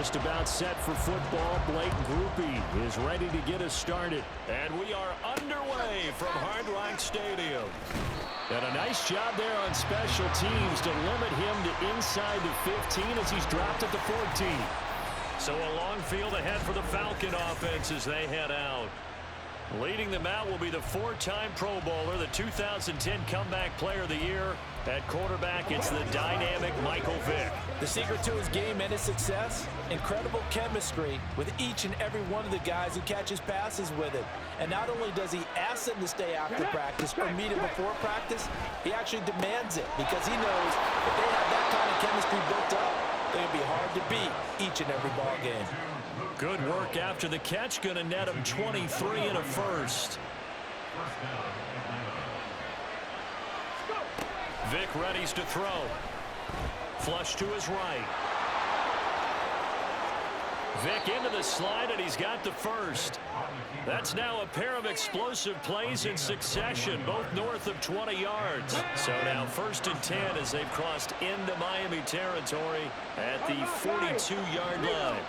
Just about set for football. Blake Groupie is ready to get us started. And we are underway from Hard Rock Stadium. And a nice job there on special teams to limit him to inside the 15 as he's dropped at the 14. So a long field ahead for the Falcon offense as they head out. Leading them out will be the four-time Pro Bowler, the 2010 Comeback Player of the Year. At quarterback, it's the dynamic Michael Vick. The secret to his game and his success, incredible chemistry with each and every one of the guys who catches passes with him. And not only does he ask them to stay after practice or meet him before practice, he actually demands it because he knows if they have that kind of chemistry built up, they're going to be hard to beat each and every ball game. Good work after the catch, going to net him 23 and a first. Vick readies to throw. Flush to his right. Vick into the slide, and he's got the first. That's now a pair of explosive plays in succession, both north of 20 yards. So now 1st and 10 as they've crossed into Miami territory at the 42-yard line.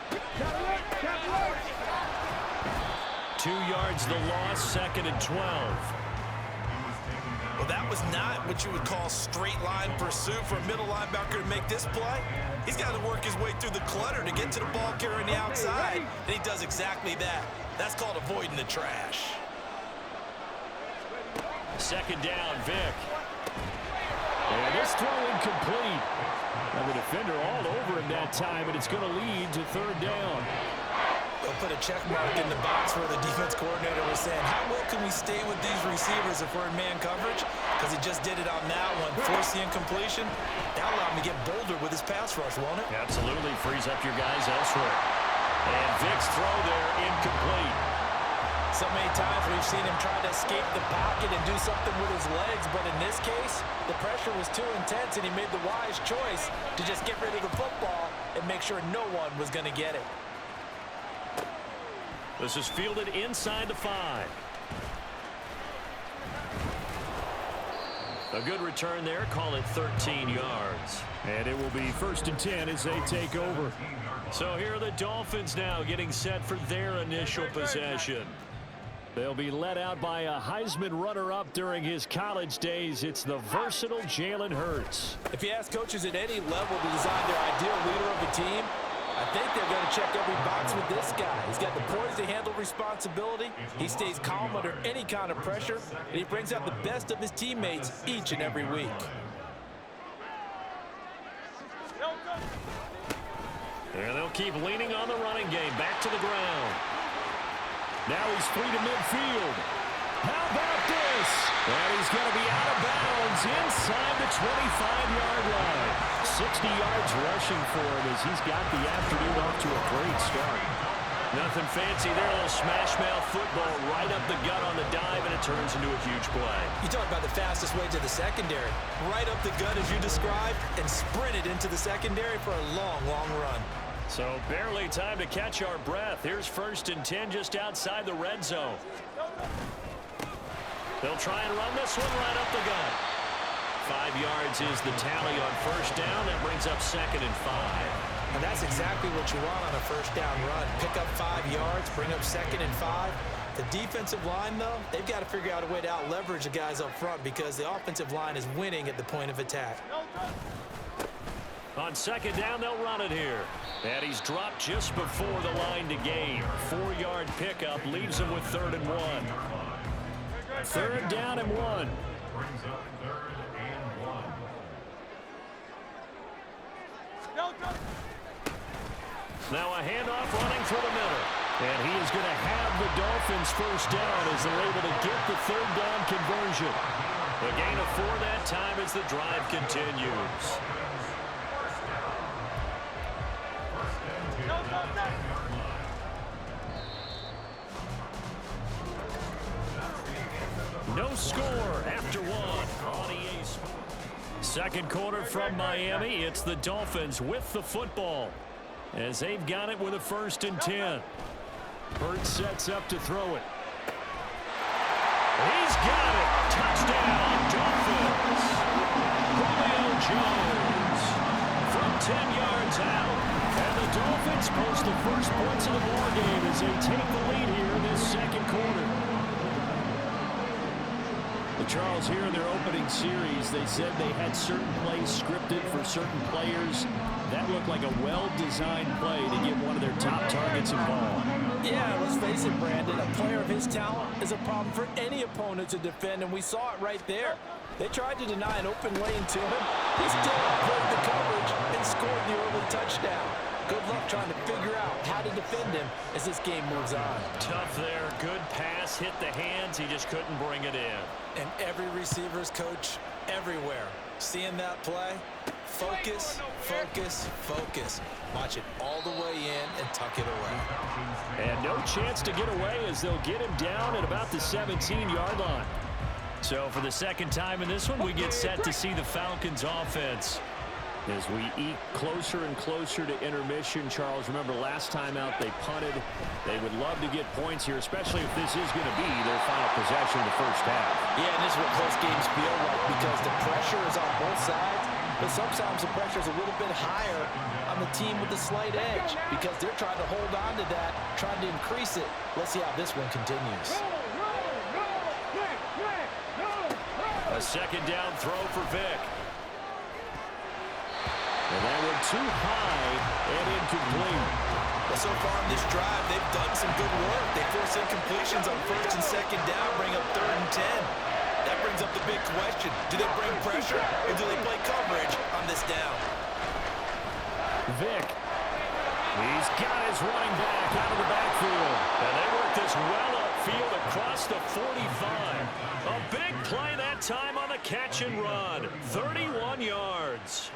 2 yards the loss, 2nd and 12. Well, that was not what you would call straight line pursuit for a middle linebacker to make this play. He's got to work his way through the clutter to get to the ball carrier on the outside, and he does exactly that. That's called avoiding the trash. 2nd down, Vick. And this throw incomplete. And the defender all over him that time, and it's going to lead to 3rd down. They'll put a check mark in the box where the defense coordinator was saying, how well can we stay with these receivers if we're in man coverage? Because he just did it on that one, forced the incompletion. That'll allow him to get bolder with his pass rush, won't it? Absolutely, frees up your guys elsewhere. And Vick's throw there, incomplete. So many times we've seen him try to escape the pocket and do something with his legs, but in this case, the pressure was too intense, and he made the wise choice to just get rid of the football and make sure no one was going to get it. This is fielded inside the 5. A good return there. Call it 13 yards. And it will be 1st and 10 as they take over. So here are the Dolphins now getting set for their initial possession. They'll be led out by a Heisman runner-up during his college days. It's the versatile Jalen Hurts. If you ask coaches at any level to design their ideal leader of a team, I think they're going to check every box with this guy. He's got the poise to handle responsibility. He stays calm under any kind of pressure, and he brings out the best of his teammates each and every week. And they'll keep leaning on the running game. Back to the ground. Now he's free to midfield. How about this? And he's going to be out of bounds inside the 25-yard line. 60 yards rushing for him as he's got the afternoon off to a great start. Nothing fancy there. A little smash-mouth football right up the gut on the dive, and it turns into a huge play. You talk about the fastest way to the secondary. Right up the gut as you described and sprinted into the secondary for a long, long run. So barely time to catch our breath. Here's 1st and 10 just outside the red zone. They'll try and run this one right up the gut. 5 yards is the tally on 1st down. That brings up 2nd and 5. And that's exactly what you want on a 1st down run. Pick up 5 yards, bring up 2nd and 5. The defensive line, though, they've got to figure out a way to out-leverage the guys up front because the offensive line is winning at the point of attack. On 2nd down, they'll run it here. And he's dropped just before the line to gain. 4-yard pickup leaves him with 3rd and 1. 3rd down and 1. Now a handoff running through the middle. And he is going to have the Dolphins 1st down as they're able to get the 3rd down conversion. A gain of 4 that time as the drive continues. No score after 1 on EA Sports. 2nd quarter from Miami. It's the Dolphins with the football as they've got it with a 1st and 10. Hurts sets up to throw it. He's got it. Touchdown, Dolphins. Julio Jones from 10 yards out. And the Dolphins post the first points of the ball game as they take the lead here in this second quarter. The Charles, here in their opening series, they said they had certain plays scripted for certain players. That looked like a well-designed play to get one of their top targets involved. Yeah, let's face it, Brandon, a player of his talent is a problem for any opponent to defend, and we saw it right there. They tried to deny an open lane to him. He still played the coverage and scored the early touchdown. Good luck trying to figure out how to defend him as this game moves on. Tough there. Good pass. Hit the hands. He just couldn't bring it in. And every receiver's coach everywhere. Seeing that play, focus, focus, focus. Watch it all the way in and tuck it away. And no chance to get away as they'll get him down at about the 17-yard line. So for the second time in this one, we get set to see the Falcons offense. As we eke closer and closer to intermission, Charles, remember last time out they punted. They would love to get points here, especially if this is going to be their final possession of the first half. Yeah, and this is what close games feel like because the pressure is on both sides, but sometimes the pressure is a little bit higher on the team with the slight edge because they're trying to hold on to that, trying to increase it. Let's see how this one continues. A second down throw for Vick. And that went too high and incomplete. Well, so far in this drive, they've done some good work. They force incompletions on first and second down, bring up 3rd and 10. That brings up the big question. Do they bring pressure or do they play coverage on this down? Vick. He's got his running back out of the backfield. And they work this well upfield across the 45. A big play that time on the catch and run. 31 yards.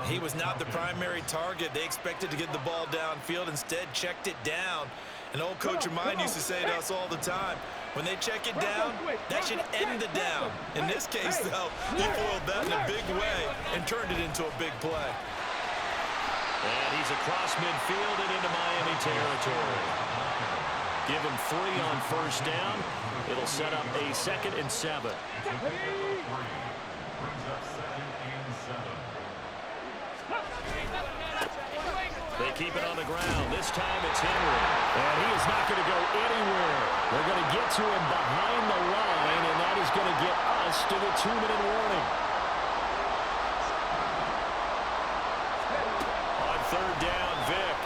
He was not the primary target. They expected to get the ball downfield. Instead, checked it down. An old coach of mine used to say to us all the time, when they check it down, that should end the down. In this case, though, he foiled that in a big way and turned it into a big play. And he's across midfield and into Miami territory. Give him 3 on first down. It'll set up a 2nd and 7. They keep it on the ground. This time it's Henry. And he is not going to go anywhere. They're going to get to him behind the line, and that is going to get us to the 2-minute warning. On 3rd down, Vick.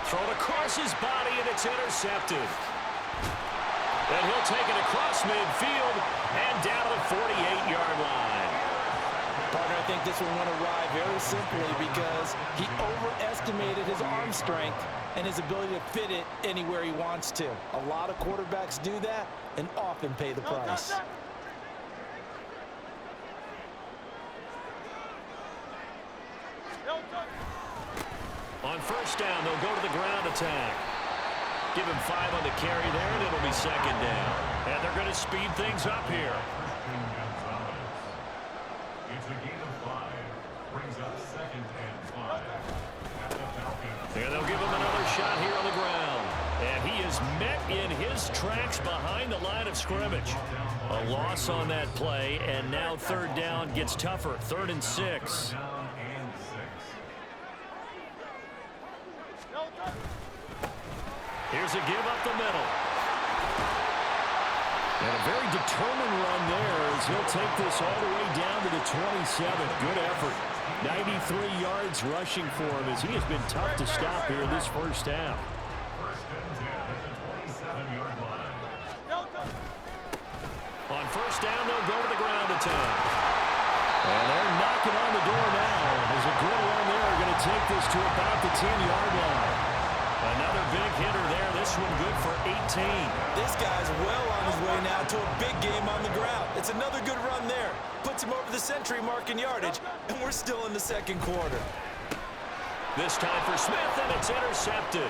Thrown across his body, and it's intercepted. And he'll take it across midfield and down to the 48-yard line. Partner, I think this one went awry very simply because he overestimated his arm strength and his ability to fit it anywhere he wants to. A lot of quarterbacks do that and often pay the price. On first down, they'll go to the ground attack. Give him 5 on the carry there, and it'll be 2nd down. And they're going to speed things up here. It's a gain of 5. Brings up 2nd and 5. And they'll give him another shot here on the ground. And he is met in his tracks behind the line of scrimmage. A loss on that play, and now 3rd down gets tougher. 3rd and 6. Here's a give up the middle. And a very determined run there as he'll take this all the way down to the 27. Good effort. 93 yards rushing for him as he has been tough to stop here this first half. On first down, they'll go to the ground attack. And they're knocking on the door now. There's a good run there. Going to take this to about the 10-yard line. Another big hitter there. This one good for 18. This guy's well on his way now to a big game on the ground. It's another good run there. Puts him over the century mark in yardage, and we're still in the second quarter. This time for Smith, and it's intercepted.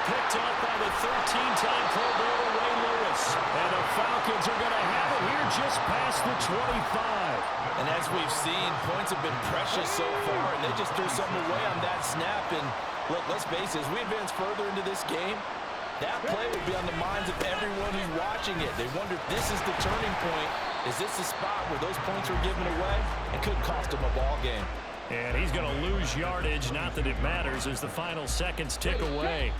Picked up by the 13-time Pro Bowler Ray Lewis. And the Falcons are going to have it here just past the 25. And as we've seen, points have been precious so far, and they just threw something away on that snap. And look, let's face it, as we advance further into this game, that play will be on the minds of everyone who's watching it. They wonder if this is the turning point. Is this the spot where those points were given away and could cost them a ball game? And he's going to lose yardage. Not that it matters as the final seconds tick away.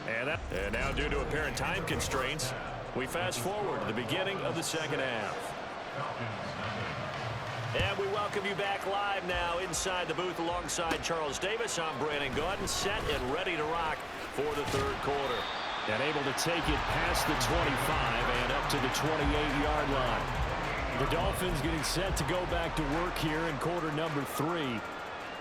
And now, due to apparent time constraints, we fast forward to the beginning of the second half. And we welcome you back live now inside the booth alongside Charles Davis. I'm Brandon Gaudin, set and ready to rock for the third quarter. And able to take it past the 25 and up to the 28-yard line. The Dolphins getting set to go back to work here in quarter number 3.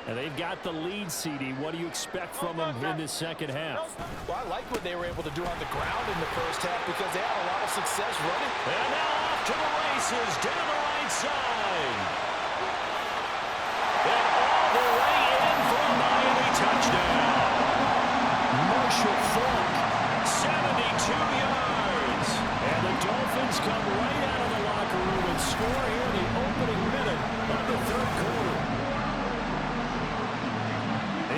And they've got the lead, CD. What do you expect from them in this second half? Well, I like what they were able to do on the ground in the first half because they had a lot of success running. And now off to the races down the right side. And all the way in for a Miami touchdown. Marshall Faulk, 72 yards. And the Dolphins come right out of the locker room and score here in the opening minute of the third quarter.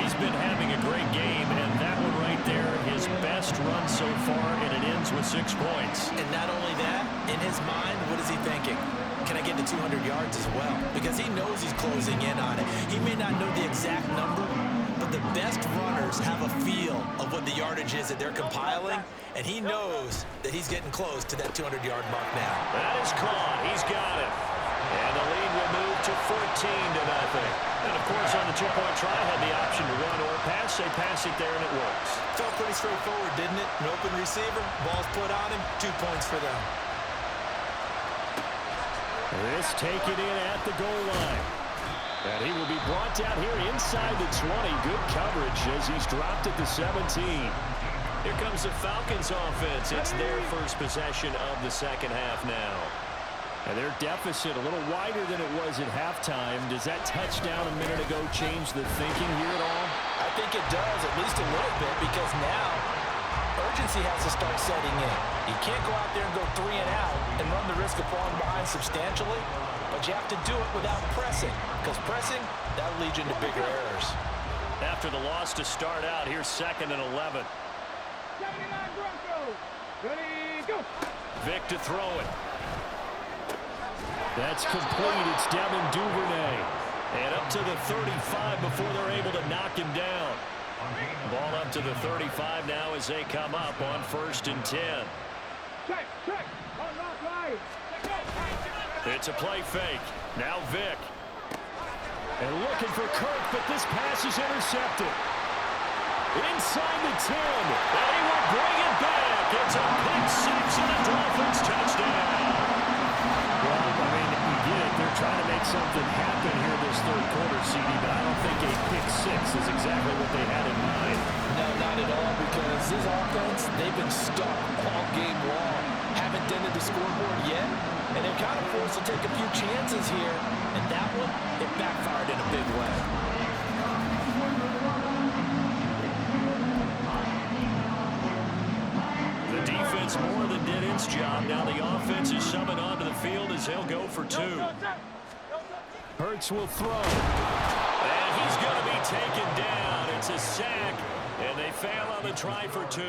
He's been having a great game, and that one right there, his best run so far, and it ends with 6 points. And not only that, in his mind, what is he thinking? Can I get to 200 yards as well? Because he knows he's closing in on it. He may not know the exact number, but the best runners have a feel of what the yardage is that they're compiling, and he knows that he's getting close to that 200-yard mark now. That is caught. He's got it. And the lead will move to 14-0. And, of course, on the two-point try, had the option to run or pass. They pass it there, and it works. Felt pretty straightforward, didn't it? An open receiver, ball's put on him, 2 points for them. This taken in at the goal line. And he will be brought down here inside the 20. Good coverage as he's dropped at the 17. Here comes the Falcons offense. It's their first possession of the second half now. And their deficit a little wider than it was at halftime. Does that touchdown a minute ago change the thinking here at all? I think it does, at least a little bit, because now urgency has to start setting in. You can't go out there and go 3 and out and run the risk of falling behind substantially, but you have to do it without pressing, because pressing, that'll lead you into bigger errors. After the loss to start out, here's 2nd and 11. 79 Broncos. Ready, go. Vic to throw it. That's complete. It's Devin Duvernay. And up to the 35 before they're able to knock him down. Ball up to the 35 now as they come up on 1st and 10. Check. On rock right. It's a play fake. Now Vic. And looking for Kirk, but this pass is intercepted. Inside the 10. And he will bring it back. It's a pick 6 and a Dolphins touchdown. Well, I mean, you get it. They're trying to make something happen here this third quarter, CD, but I don't think a pick 6 is exactly what they had in mind. No, not at all, because this offense, they've been stuck all game long. Haven't dented the scoreboard yet, and they're kind of forced to take a few chances here, and that one, it backfired in a big way. The defense more than did its job. Now the offense is summoned onto the field as he'll go for 2. Hurts will throw. And he's going to be taken down. It's a sack. And they fail on the try for 2.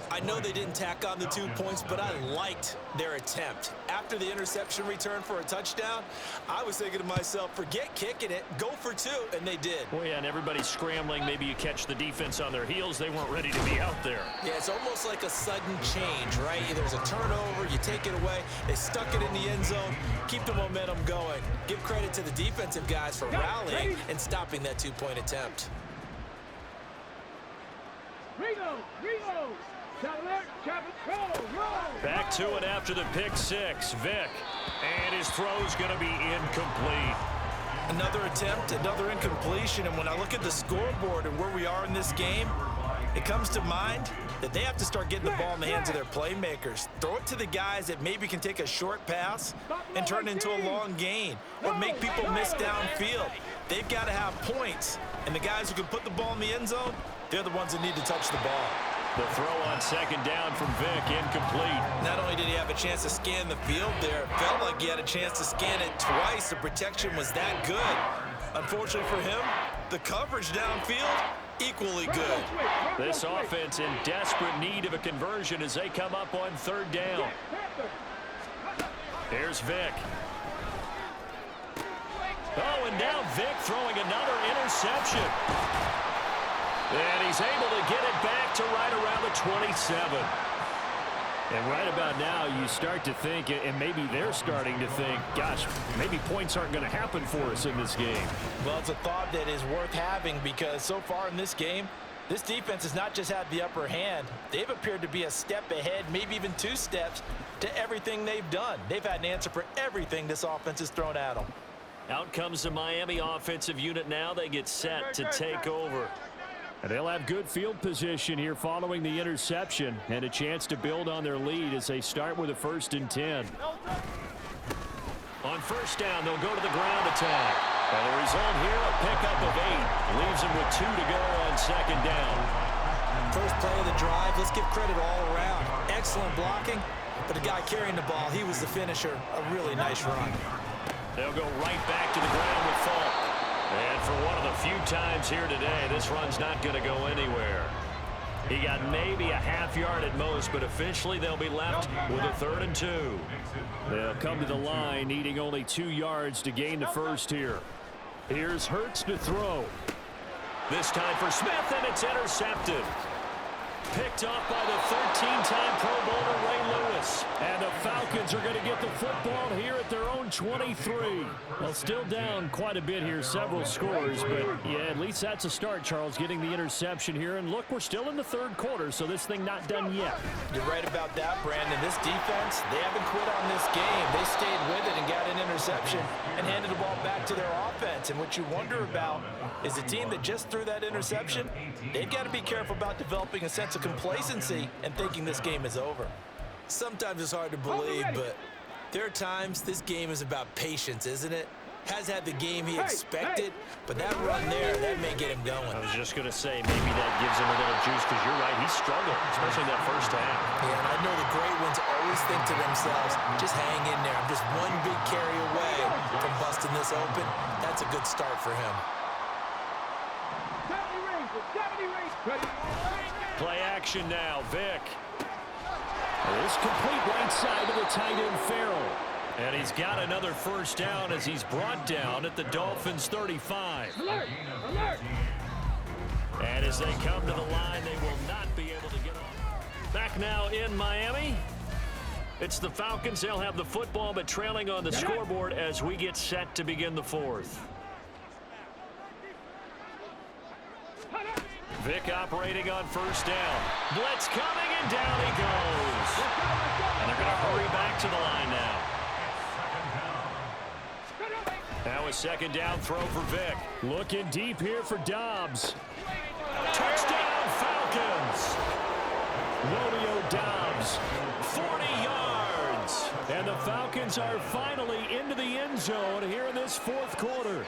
I know they didn't tack on the 2 points, but I liked their attempt. After the interception return for a touchdown, I was thinking to myself, forget kicking it, go for 2, and they did. Well, yeah, and everybody's scrambling. Maybe you catch the defense on their heels. They weren't ready to be out there. Yeah, it's almost like a sudden change, right? There's a turnover, you take it away, they stuck it in the end zone, keep the momentum going. Give credit to the defensive guys for rallying and stopping that 2-point attempt. Ringo. Back to it after the pick 6. Vic. And his throw's going to be incomplete. Another attempt, another incompletion, and when I look at the scoreboard and where we are in this game, it comes to mind that they have to start getting the ball in the hands of their playmakers. Throw it to the guys that maybe can take a short pass and turn it into a long gain or make people miss downfield. They've got to have points, and the guys who can put the ball in the end zone, they're the ones that need to touch the ball. The throw on 2nd down from Vic, incomplete. Not only did he have a chance to scan the field there, it felt like he had a chance to scan it twice. The protection was that good. Unfortunately for him, the coverage downfield, equally good. This offense in desperate need of a conversion as they come up on 3rd down. Here's Vic. Oh, and now Vic throwing another interception. And he's able to get it back to right around the 27. And right about now, you start to think, and maybe they're starting to think, gosh, maybe points aren't going to happen for us in this game. Well, it's a thought that is worth having because so far in this game, this defense has not just had the upper hand. They've appeared to be a step ahead, maybe even 2 steps to everything they've done. They've had an answer for everything this offense has thrown at them. Out comes the Miami offensive unit now. They get set to take over. And they'll have good field position here following the interception and a chance to build on their lead as they start with a 1st and 10. On 1st down, they'll go to the ground attack. And the result here, a pickup of 8. Leaves them with 2 to go on 2nd down. First play of the drive, let's give credit all around. Excellent blocking, but the guy carrying the ball, he was the finisher. A really nice run. They'll go right back to the ground with Falk. And for one of the few times here today, this run's not going to go anywhere. He got maybe a half yard at most, but officially they'll be left with a 3rd and 2. They'll come to the line needing only 2 yards to gain the first here. Here's Hurts to throw. This time for Smith, and it's intercepted. Picked off by the 13-time Pro Bowler Ray Lewis. And the Falcons are going to get the football here at their own 23. Well, still down quite a bit here, several scores. But, yeah, at least that's a start, Charles, getting the interception here. And, look, we're still in the 3rd quarter, so this thing not done yet. You're right about that, Brandon. This defense, they haven't quit on this game. They stayed with it and got an interception and handed the ball back to their offense. And what you wonder about is the team that just threw that interception, they've got to be careful about developing a sense of complacency and thinking this game is over. Sometimes it's hard to believe, but there are times this game is about patience, isn't it? Has had the game he expected, but that run there, that may get him going. I was just going to say, maybe that gives him a little juice, because you're right, he struggled, especially that 1st half. Yeah, and I know the great ones always think to themselves, just hang in there. I'm just one big carry away from busting this open. That's a good start for him. Play action now, Vic. This complete right side of the tight end Farrell. And he's got another 1st down as he's brought down at the Dolphins' 35. Alert! Alert! And as they come to the line, they will not be able to get off. Back now in Miami. It's the Falcons. They'll have the football, but trailing on the scoreboard as we get set to begin the 4th. Vic operating on 1st down. Blitz coming, and down he goes. And they're going to hurry back to the line now. Now a 2nd down throw for Vic. Looking deep here for Dobbs. Touchdown Falcons. Romeo Dobbs, 40 yards. And the Falcons are finally into the end zone here in this 4th quarter.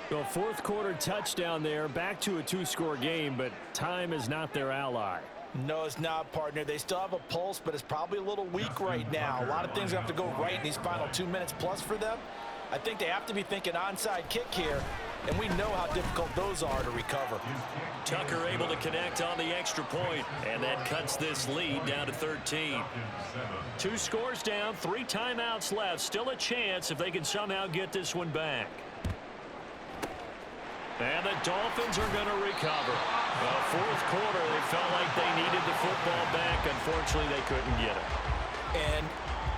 The 4th quarter touchdown there, back to a 2-score game, but time is not their ally. No, it's not, partner. They still have a pulse, but it's probably a little weak right now. A lot of things have to go right in these final 2 minutes plus for them. I think they have to be thinking onside kick here, and we know how difficult those are to recover. Tucker able to connect on the extra point, and that cuts this lead down to 13. 2 scores down, 3 timeouts left. Still a chance if they can somehow get this one back. And the Dolphins are going to recover. Well, 4th quarter, they felt like they needed the football back. Unfortunately, they couldn't get it. And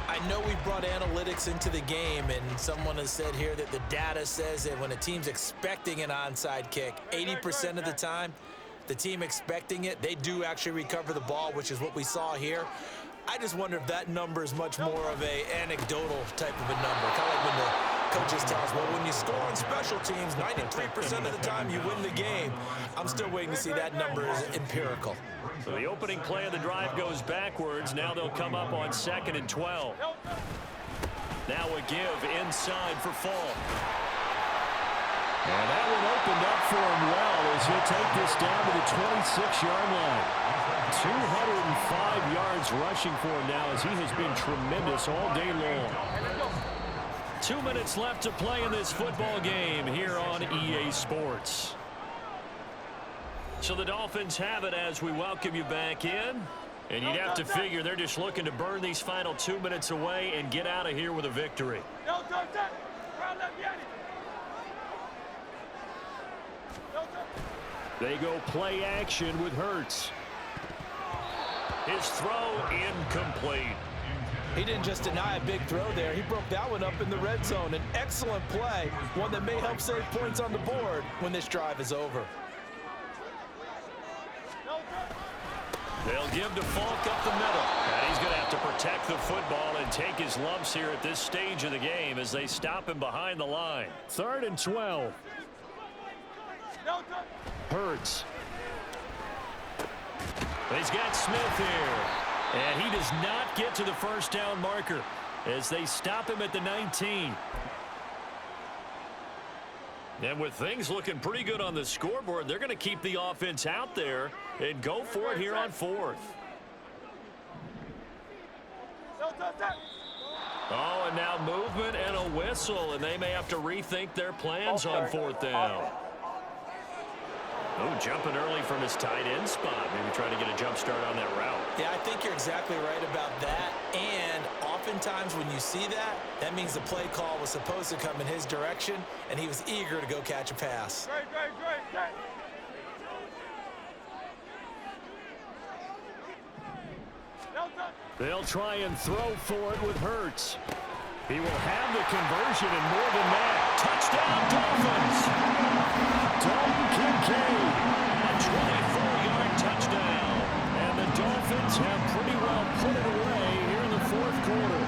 I know we've brought analytics into the game, and someone has said here that the data says that when a team's expecting an onside kick, 80% of the time, the team expecting it, they do actually recover the ball, which is what we saw here. I just wonder if that number is much more of a anecdotal type of a number. Kind of like when the coaches tell us, well, when you score on special teams, 93% of the time you win the game. I'm still waiting to see that number is empirical. So the opening play of the drive goes backwards. Now they'll come up on 2nd and 12. Now a give inside for Falk. And that one opened up for him well as he'll take this down to the 26-yard line. 205 yards rushing for him now as he has been tremendous all day long. 2 minutes left to play in this football game here on EA Sports. So the Dolphins have it as we welcome you back in. And you'd have to figure they're just looking to burn these final 2 minutes away and get out of here with a victory. They go play action with Hurts. His throw incomplete. He didn't just deny a big throw there. He broke that one up in the red zone. An excellent play, one that may help save points on the board when this drive is over. They'll give to Falk up the middle. And he's going to have to protect the football and take his lumps here at this stage of the game as they stop him behind the line. 3rd and 12. Hurts. He's got Smith here. And he does not get to the first down marker as they stop him at the 19. And with things looking pretty good on the scoreboard, they're going to keep the offense out there and go for it here on 4th. Oh, and now movement and a whistle, and they may have to rethink their plans on 4th down. Oh, jumping early from his tight end spot. Maybe trying to get a jump start on that route. Yeah, I think you're exactly right about that. And oftentimes when you see that, that means the play call was supposed to come in his direction, and he was eager to go catch a pass. They'll try and throw for it with Hurts. He will have the conversion and more than that. Touchdown, Dolphins! Dalton Kincaid, a 24-yard touchdown. And the Dolphins have pretty well put it away here in the 4th quarter.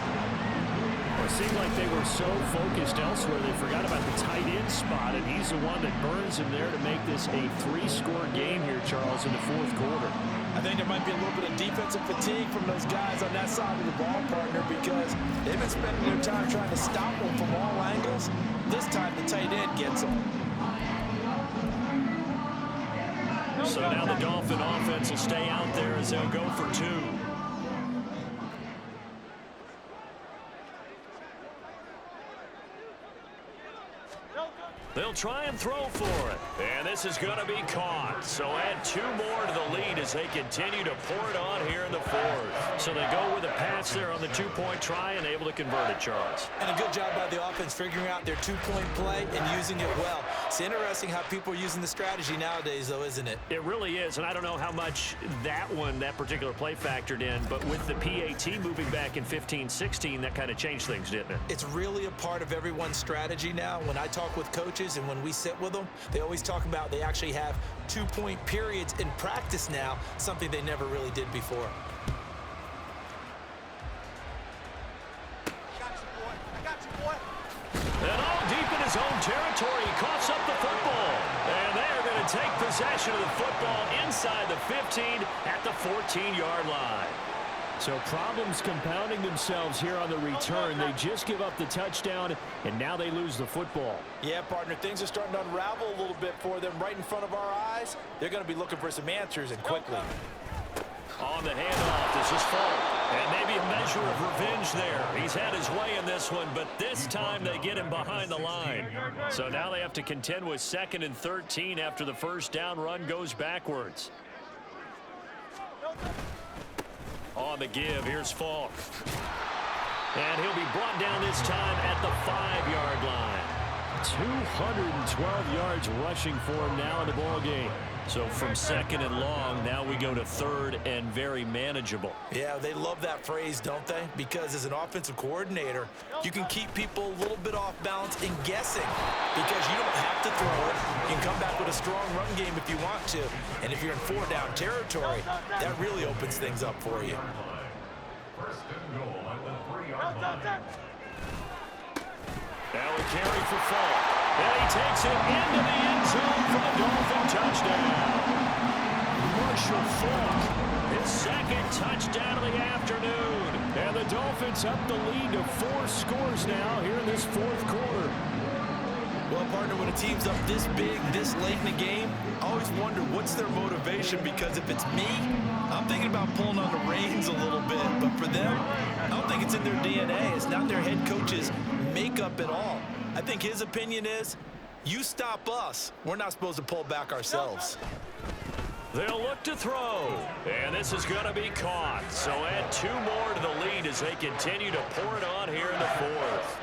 It seemed like they were so focused elsewhere, they forgot about the tight end spot, and he's the one that burns him there to make this a 3-score game here, Charles, in the 4th quarter. I think there might be a little bit of defensive fatigue from those guys on that side of the ball, partner, because they've been spending their time trying to stop them from all angles. This time the tight end gets them. So now the Dolphin offense will stay out there as they'll go for 2. They'll try and throw for it. And this is going to be caught. So add 2 more to the lead as they continue to pour it on here in the 4th. So they go with a pass there on the 2-point try and able to convert it, Charles. And a good job by the offense figuring out their 2-point play and using it well. It's interesting how people are using the strategy nowadays, though, isn't it? It really is, and I don't know how much that particular play factored in, but with the PAT moving back in 15-16, that kind of changed things, didn't it? It's really a part of everyone's strategy now. When I talk with coaches and when we sit with them, they always talk about they actually have 2-point periods in practice now, something they never really did before. And all deep in his own territory, he coughs up the football. And they are going to take possession of the football inside the 15 at the 14-yard line. So problems compounding themselves here on the return. They just give up the touchdown, and now they lose the football. Yeah, partner, things are starting to unravel a little bit for them right in front of our eyes. They're going to be looking for some answers, and quickly. On the handoff, this is Falk. And maybe a measure of revenge there. He's had his way in this one, but this time they get him behind the line. So now they have to contend with 2nd and 13 after the first down run goes backwards. On the give, here's Falk. And he'll be brought down this time at the 5-yard line. 212 yards rushing for him now in the ball game. So from 2nd and long, now we go to 3rd and very manageable. Yeah, they love that phrase, don't they? Because as an offensive coordinator, you can keep people a little bit off balance and guessing because you don't have to throw it. You can come back with a strong run game if you want to. And if you're in 4-down territory, that really opens things up for you. First and goal at the 3-yard line. Now a carry for Falk. And he takes it into the end zone for the Dolphin touchdown. Marshall Falk, his 2nd touchdown of the afternoon. And the Dolphins up the lead to 4 scores now here in this 4th quarter. Well, partner, when a team's up this big, this late in the game, I always wonder what's their motivation, because if it's me, I'm thinking about pulling on the reins a little bit. But for them, I don't think it's in their DNA. It's not their head coach's makeup at all. I think his opinion is, you stop us, we're not supposed to pull back ourselves. They'll look to throw, and this is going to be caught. So add 2 more to the lead as they continue to pour it on here in the 4th.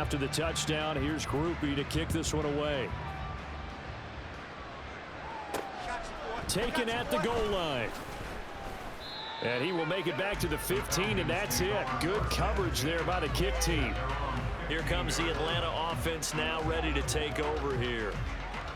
After the touchdown, here's Groupie to kick this one away. Taken at the goal line. And he will make it back to the 15, and that's it. Good coverage there by the kick team. Here comes the Atlanta offense now ready to take over here.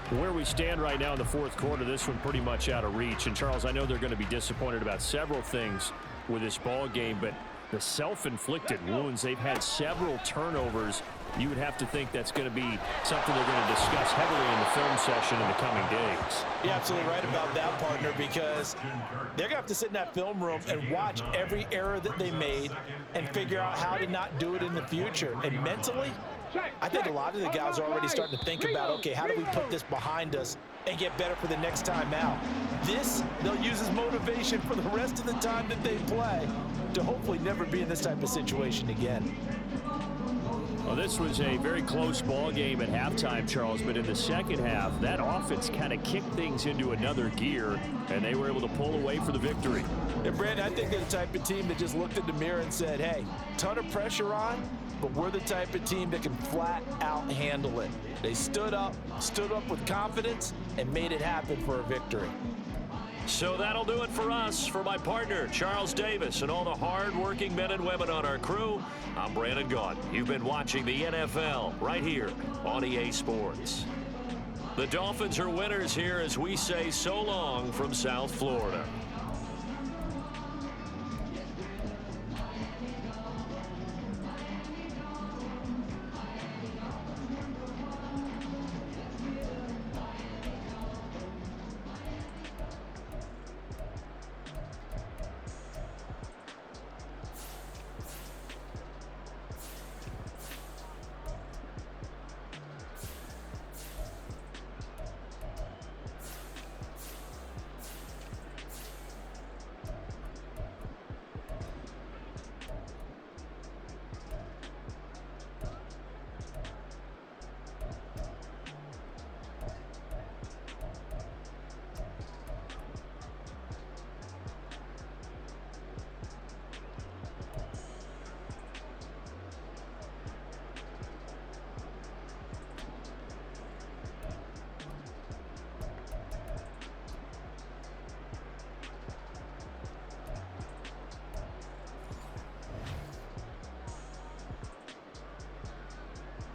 Where we stand right now in the fourth quarter, this one pretty much out of reach. And, Charles, I know they're going to be disappointed about several things with this ball game, but the self-inflicted wounds, they've had several turnovers. You would have to think that's going to be something they're going to discuss heavily in the film session in the coming days. You're absolutely right about that, partner, because they're going to have to sit in that film room and watch every error that they made and figure out how to not do it in the future. And mentally, I think a lot of the guys are already starting to think about, okay, how do we put this behind us and get better for the next time out? This, they'll use as motivation for the rest of the time that they play to hopefully never be in this type of situation again. Well, this was a very close ball game at halftime, Charles, but in the second half, that offense kind of kicked things into another gear, and they were able to pull away for the victory. And, Brandon, I think they're the type of team that just looked in the mirror and said, hey, ton of pressure on, but we're the type of team that can flat out handle it. They stood up with confidence, and made it happen for a victory. So that'll do it for us. For my partner, Charles Davis, and all the hard-working men and women on our crew, I'm Brandon Gaudin. You've been watching the NFL right here on EA Sports. The Dolphins are winners here as we say so long from South Florida.